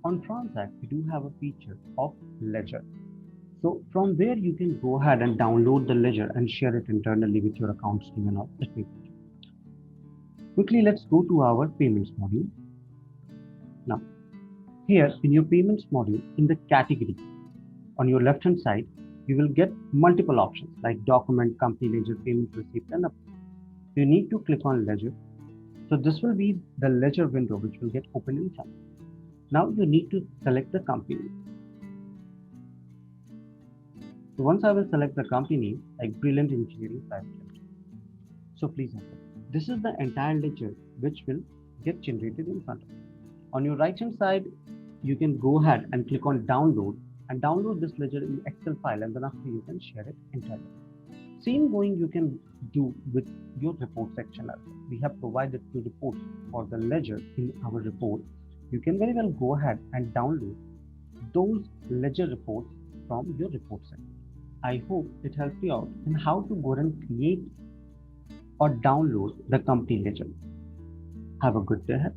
on TranZact, we do have a feature of Ledger. So from there, you can go ahead and download the Ledger and share it internally with your accounts team and all. Let me quickly, let's go to our payments module. Now, here in your payments module, in the category, on your left hand side, you will get multiple options like document, company ledger, payment receipt, and you need to click on Ledger. So this will be the Ledger window which will get open in time. Now you need to select the company. So once I will select the company name, like Brilliant Engineering Private Limited. So please enter. This is the entire ledger which will get generated in front of you. On your right hand side, you can go ahead and click on download and download this ledger in Excel file, and then after you can share it entirely. Same going you can do with your report section as well. We have provided two reports for the ledger in our report. You can very well go ahead and download those ledger reports from your report section. I hope it helps you out in how to go and create or download the company ledger. Have a good day ahead.